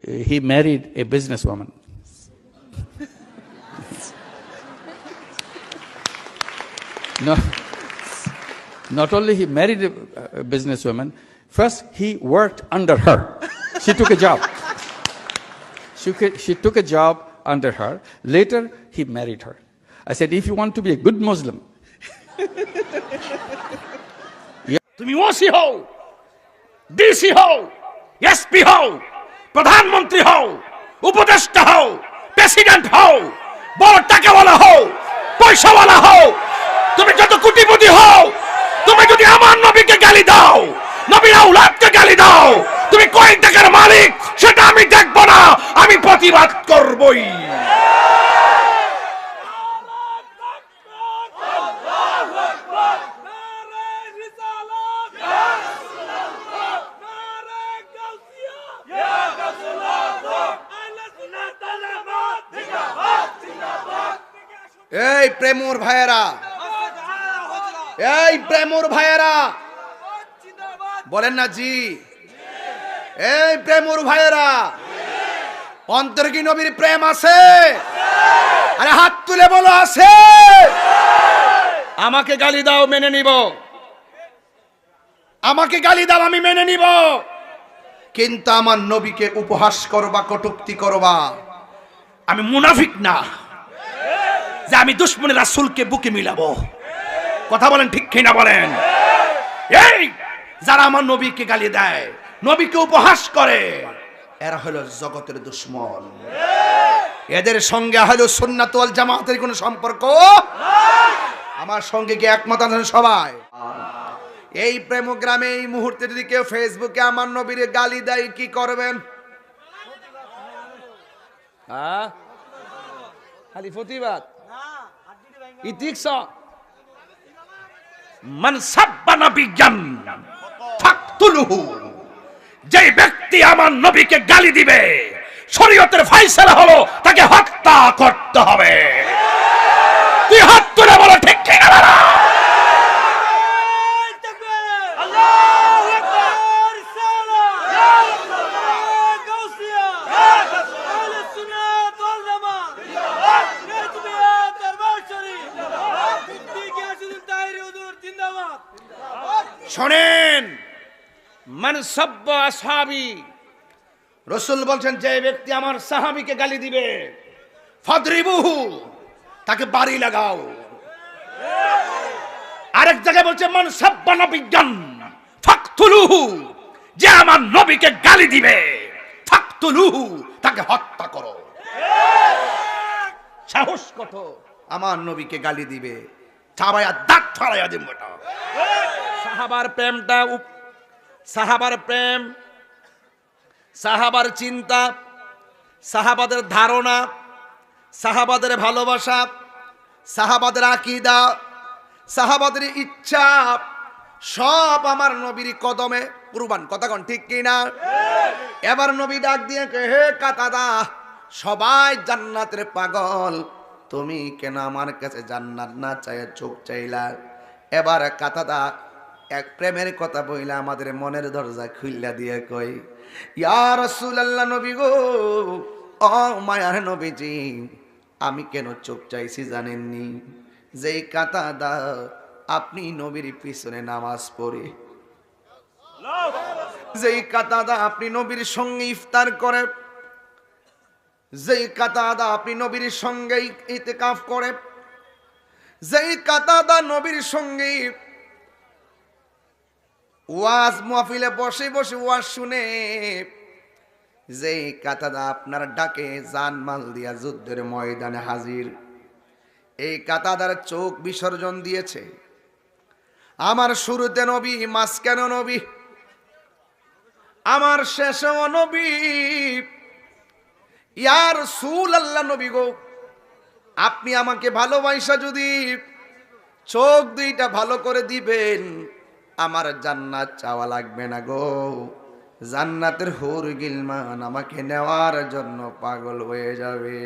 he married a businesswoman. No, not only he married a businesswoman, first he worked under her. She took a job. She took a job under her. Later, he married her. I said, if you want to be a good Muslim, তুমি OC হও, DC হও, SP হও, প্রধানমন্ত্রী হও, উপদেষ্টা হও, president হও, বড় টাকাওয়ালা হও, পয়সাওয়ালা হও, তুমি যত কোটিপতি হও, তুমি যদি আমার নবীকে গালি দাও, নবীর আওলাদকে গালি দাও, তুমি কয় টাকার মালিক সেটা আমি দেখব না, আমি প্রতিবাদ করবই। এই প্রেমর ভাইয়েরা, এই প্রেমর ভাইয়েরা বলেন না জি। এই প্রেমর ভাইয়েরা, অন্তরে কি নবীর প্রেম আছে? আরে হাত তুলে বলো আছে। আমাকে গালি দাও, মেনে নিব। আমাকে গালি দাও, আমি মেনে নিব। কিন্তু আমার নবীকে উপহাস করবা, কটূক্তি করবা, আমি মুনাফিক না যে আমি দুশমনের রাসূলকে বুকে মিলাবো। কথা বলেন ঠিক কিনা বলেন? এই যারা আমার নবীকে গালি দেয়, নবীকে উপহাস করে, এরা হলো জগতের দুশ্মন। এদের সঙ্গে হলো সুন্নাত ওয়াল জামাতের কোনো সম্পর্ক নাই। আমার সঙ্গে কি একমত আছেন সবাই? এই প্রেমগ্রামে এই মুহূর্তে যদি কেউ ফেসবুকে আমার নবীর গালি দেয়, কি করবেন? হ্যাঁ, খালি প্রতিবাদ। ইতিক্স মান সাব্বা নাবিয়ান ফাকতুলুহু, যে ব্যক্তি আমার নবীকে গালি দিবে, শরীয়তের ফয়সালা হলো তাকে হত্যা করতে হবে। তুই হাত তুলে বলো ঠিক কিনা বলো। শোনেন, মান সাব্বা আসহাবি, রাসূল বলছেন যে ব্যক্তি আমার সাহাবীকে গালি দিবে, ফাদরিবুহু, তাকে বাড়ি লাগাও। আরেক জায়গায় বলছে মান সাব্বা নাবিয়ান ফাকতুলুহু, যে আমার নবীকে গালি দিবে, ফাকতুলুহু, তাকে হত্যা করো। সাহস কত আমার নবীকে গালি দিবে, চাবায়া দাঁত ফাড়াইয়া দিম বেটা। সাহাবার প্রেমটা, সাহাবার প্রেম, সাহাবার চিন্তা, সাহাবাদের ধারণা, সাহাবাদের ভালোবাসা, সাহাবাদের আকীদা, সাহাবাদের ইচ্ছা সব আমার নবীর কদমে কুরবান। কথা কোন ঠিক কি না? এবার নবী ডাক দিয়ে কহে, হে কাতাদা, সবাই জান্নাতের পাগল, তুমি কেন আমার কাছে জান্নাত না চাই চোখ চাইলা? এবার কাতাদা এক প্রেমের কথা বইলা আমাদের মনের দরজা খুইলা দিয়ে কই, ইয়া রাসূলুল্লাহ, নবী গো, ও মায়ার নবীজি, আমি কেন চোখ চাইছি জানেননি? যেই কাতাদা আপনি নবীর পিছনে নামাজ পড়ে, যেই কাতাদা আপনি নবীর সঙ্গে ইফতার করে, যেই কাতাদা আপনি নবীর সঙ্গে ইতিকাফ করে, যেই কাতাদা নবীর সঙ্গে ওয়াজ মাহফিলে বসে বসে ওয়াজ শুনে, যেই কাতাদা আপনার ডাকে জানমাল দিয়া যুদ্ধের ময়দানে হাজির, এই কাতাদার চোখ বিসর্জন দিয়েছে আমার শুরুতে নবী, মাঝখানে নবী, আমার শেষেও নবী। ইয়া রাসূলুল্লাহ, নবী গো, আপনি আমাকে ভালোবাসা যদি চোখ দুইটা ভালো করে দিবেন, আমার জান্নাত চাওয়া লাগবে না গো। জান্নাতের হুর গিলমান আমাকে নেওয়ার জন্য পাগল হয়ে যাবে।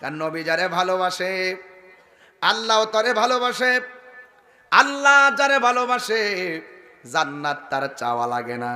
কারণ নবী যারে ভালোবাসে, আল্লাহ তারে ভালোবাসে। আল্লাহ যারে ভালোবাসে, জান্নাত তার চাওয়া লাগে না,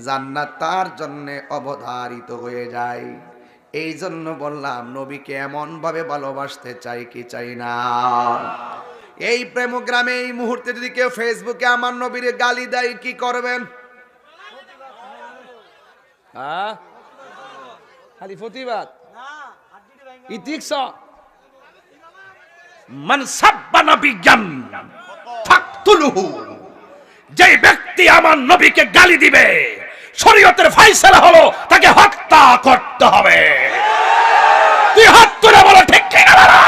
জান্নাত তার জন্য অবধারিত হয়ে যায়। এই জন্য বললাম নবীকে এমন ভাবে ভালোবাসতে চাই কি চাই না। এই প্রেমগ্রামে এই মুহূর্তে যদি কেউ ফেসবুকে আমার নবীর গালি দেয় কি করবেন? খালি প্রতিবাদ ইতিক্স মান সাব্বা নবিয়ান ফাকতুলুহু, যে ব্যক্তি আমার নবীকে গালি দিবে শরীয়তের ফয়সালা হলো তাকে হত্যা করতে হবে। তুই হাত তুলে বলো ঠিক কি না বলো?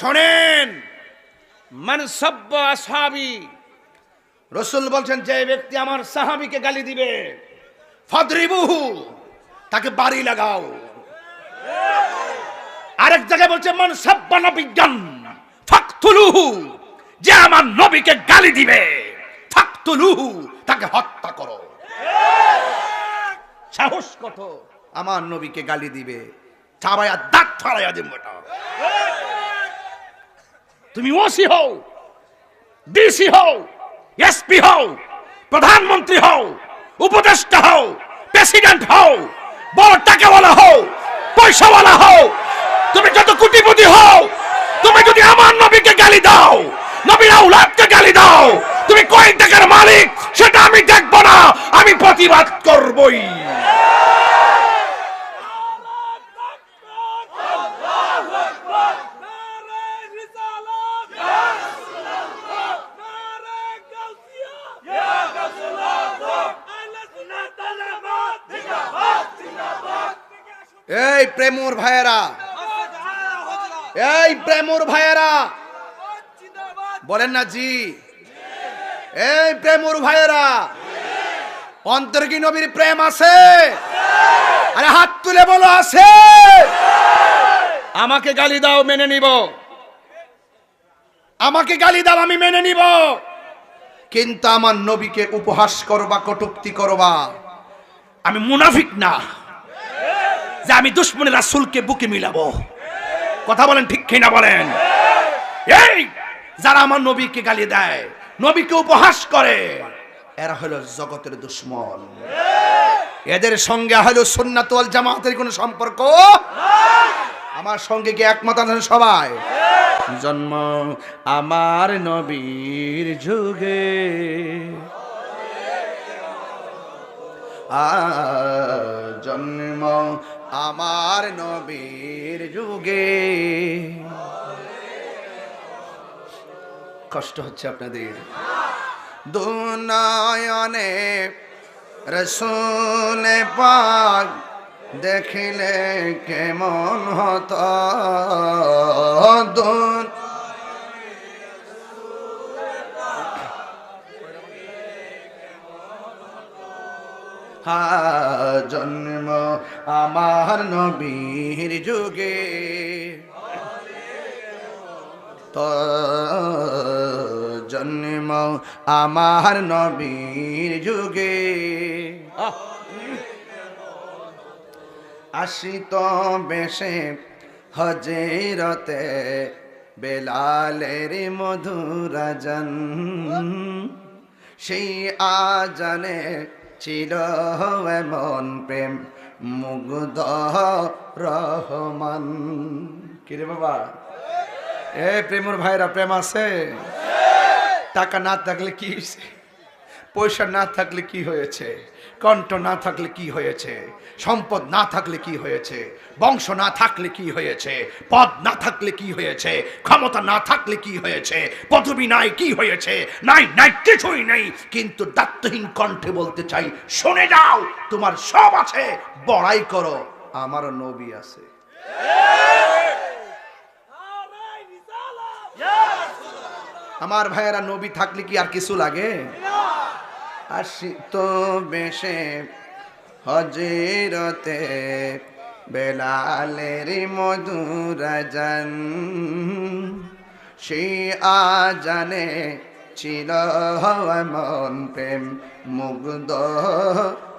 শোনেন, মান সাব্বা আসহাবি, রাসূল বলছেন যে ব্যক্তি আমার সাহাবীকে গালি দিবে ফাদরিবুহু, তাকে বাড়ি লাগাও। আরেক জায়গায় বলছে মান সাব্বা নবিয়ান ফাকতুলুহু, যে আমার নবীকে গালি দিবে ফাকতুলুহু, তাকে হত্যা করো। সাহস কত আমার নবীকে গালি দিবে, চাবায়া দাঁত ফাড়াইয়া দিম বেটা। তুমি ওসি হও, ডিসি হও, এসপি হও, প্রধানমন্ত্রী হও, উপদেষ্টা হও, প্রেসিডেন্ট হও, বড় টাকাওয়ালা হও, পয়সাওয়ালা হও, তুমি যত কোটিপতি হও, তুমি যদি আমার নবীকে গালি দাও, নবীর আওলাদকে গালি দাও, তুমি কয় টাকার মালিক সেটা আমি দেখব না, আমি প্রতিবাদ করবই। এই প্রেমুর ভাইয়েরা, এই প্রেমুর ভাইয়েরা বলেন না জি। এই প্রেমুর ভাইয়েরা, অন্তরে কি নবীর প্রেম আছে? আরে হাত তুলে বলো আছে। আমাকে গালি দাও, মেনে নিব। আমাকে গালি দাও, আমি মেনে নিব, কিন্তু আমার নবীকে উপহাস করবা, কটূক্তি করবা, আমি মুনাফিক না যে আমি দুশমনের রাসূলকে বুকে মিলাবো। কথা বলেন ঠিক কিনা বলেন? এই যারা আমার নবীকে গালি দেয়, নবীকে উপহাস করে, এরা হলো জগতের দুশ্মন। এদের সঙ্গে হলো সুন্নাত ওয়াল জামাতের কোনো সম্পর্ক। আমার সঙ্গে কি একমত আছেন সবাই? জন্ম আমার নবীর যুগে, জন্ম আমার নবীর যুগে। কষ্ট হচ্ছে আপনাদের? দুনয়নে রসুল পাক দেখিলে কেমন হতো, জন্ম আমার নবীর যুগে, তো জন্ম আমার নবীর যুগে। আসিত বেশে হজরতে বেলালের মধুর আজান, সেই আজানে ছিল এমন প্রেম মুগ্ধ রহমান। কিরে বাবা, এ প্রেমর ভাইরা, প্রেম আছে? টাকা না থাকলে কি হয়েছে? পয়সা না থাকলে কি হয়েছে? কণ্ঠ না থাকলে কি হয়েছে? সম্পদ না থাকলে কি হয়েছে? বংশ না থাকলে কি হয়েছে? পদ না থাকলে কি হয়েছে? ক্ষমতা না থাকলে কি হয়েছে? পদবি নাই কি হয়েছে? নাই নাই কিছুই নেই, কিন্তু দায়িত্বহীন কণ্ঠে বলতে চাই, শুনে যাও, তোমার সব আছে, বড়াই করো, আমারও নবী আছে। আমার ভাইয়েরা, নবী থাকলে কি আর কিছু লাগে? আসিত বেশে হজরতে বেলালের মধুর আজান, সেই আজানে ছিল এমন প্রেম মুগ্ধ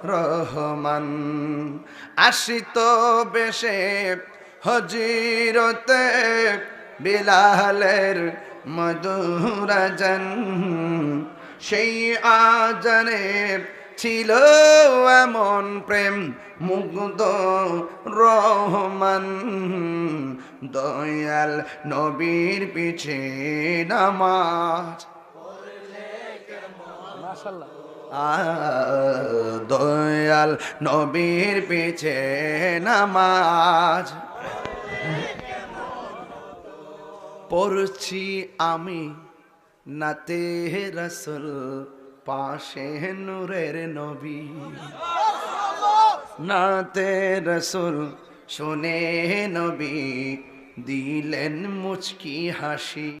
রহমান আসিত বেশে হজিরতে বিলালের মধুরাজন সেই আজানে ছিল এমন প্রেম মুগ্ধ রহমান দয়াল নবীর পিছে নামাজ দয়াল নবীর পিছে নামাজ পড়ছি আমি নাতে রসুল পাশে নূরের নবী নাতে রসুল শুনে নবী দিলেন মুচকি হাসি